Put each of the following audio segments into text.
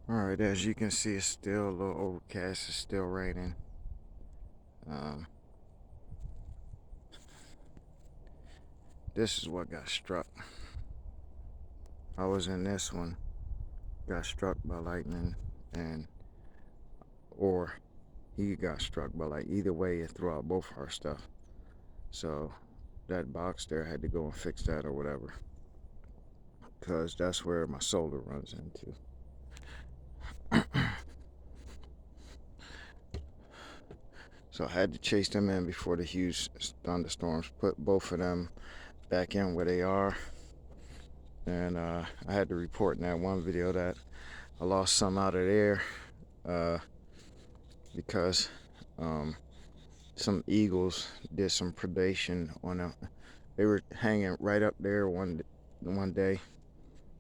Alright, as you can see, it's still a little overcast. It's still raining. This is what got struck. I was in this one, got struck by lightning, or he got struck by lightning. Either way, it threw out both our stuff. So that box there, had to go and fix that or whatever, because that's where my solar runs into. So I had to chase them in before the huge thunderstorms. Put both of them back in where they are. And I had to report in that one video that I lost some out of there because some eagles did some predation on them. They were hanging right up there one day.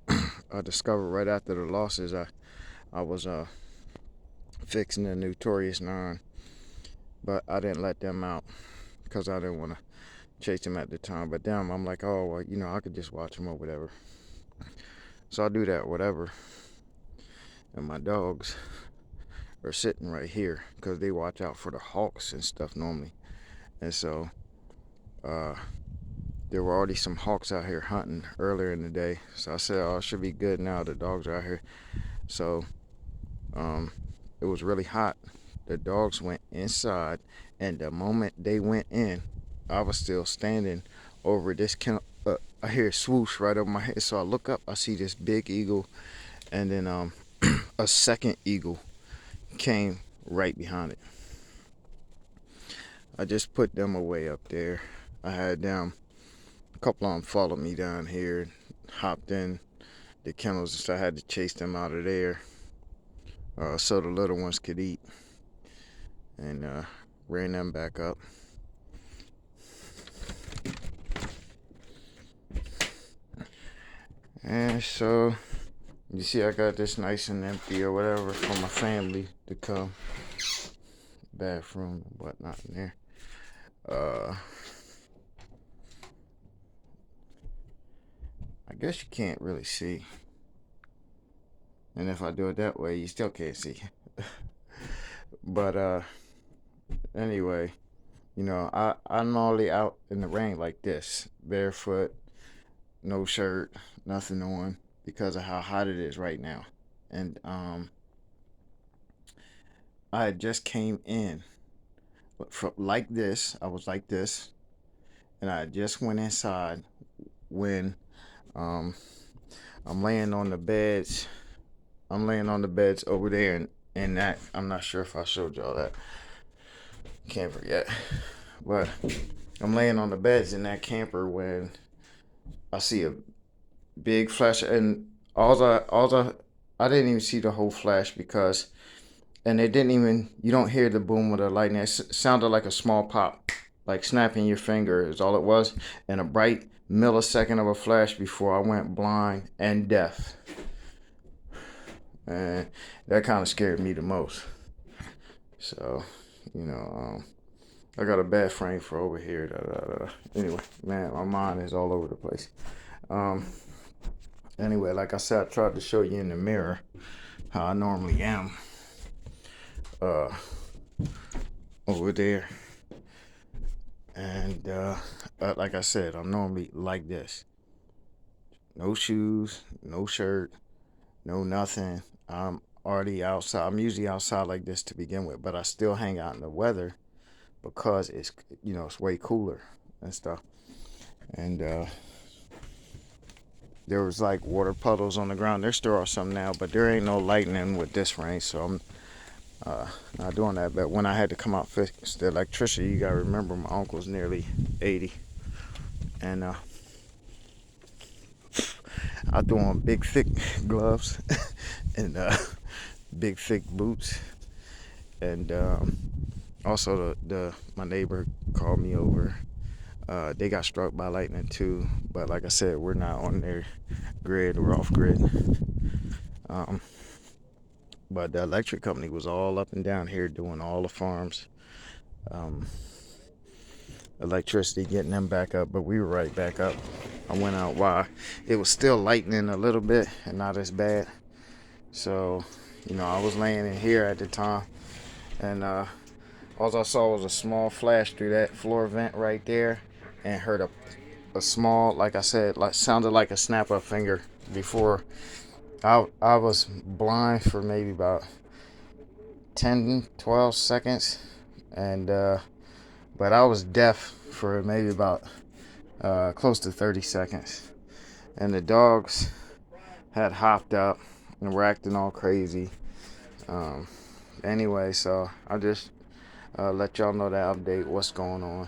I discovered right after the losses I was fixing the Notorious 9, but I didn't let them out because I didn't want to chase them at the time. But them, I'm like, oh well, I could just watch them or whatever. So I do that, whatever. And my dogs are sitting right here because they watch out for the hawks and stuff normally. And so there were already some hawks out here hunting earlier in the day. So I said, oh, it should be good now. The dogs are out here. So it was really hot. The dogs went inside, and the moment they went in, I was still standing over this I hear swoosh right over my head. So I look up, I see this big eagle, and then a second eagle came right behind it. I just put them away up there. I had them, a couple of them followed me down here, hopped in the kennels, so I had to chase them out of there so the little ones could eat, and ran them back up. And so you see I got this nice and empty or whatever for my family to come. Bathroom and whatnot in there. I guess you can't really see. And if I do it that way, you still can't see. But anyway, I'm normally out in the rain like this, barefoot, no shirt, nothing on, because of how hot it is right now. And I just came in from like this. I was like this, and I just went inside when I'm laying on the beds. I'm laying on the beds over there, and that, I'm not sure if I showed y'all that camper yet, but I'm laying on the beds in that camper when I see a big flash, and I didn't even see the whole flash because, and it didn't even, you don't hear the boom of the lightning. It sounded like a small pop, like snapping your finger is all it was, and a bright millisecond of a flash before I went blind and deaf. And that kind of scared me the most. So, I got a bad frame for over here. Anyway, man, my mind is all over the place. Anyway, like I said, I tried to show you in the mirror how I normally am over there. And like I said, I'm normally like this. No shoes, no shirt, no nothing. I'm already outside. I'm usually outside like this to begin with, but I still hang out in the weather because it's, it's way cooler and stuff. And there was like water puddles on the ground. There still are some now, but there ain't no lightning with this rain, so I'm not doing that. But when I had to come out fix the electricity, you gotta remember my uncle's nearly 80, and I threw on big thick gloves and big thick boots, and also my neighbor called me over. They got struck by lightning too, but like I said, we're not on their grid, we're off grid. But the electric company was all up and down here doing all the farms, electricity, getting them back up, but we were right back up. I went out while it was still lightning a little bit and not as bad. So I was laying in here at the time, and all I saw was a small flash through that floor vent right there, and heard a small, like I said, like sounded like a snap of finger before. I was blind for maybe about 10, 12 seconds, and but I was deaf for maybe about close to 30 seconds, and the dogs had hopped up and were acting all crazy. Um, anyway, so I just let y'all know that update, what's going on.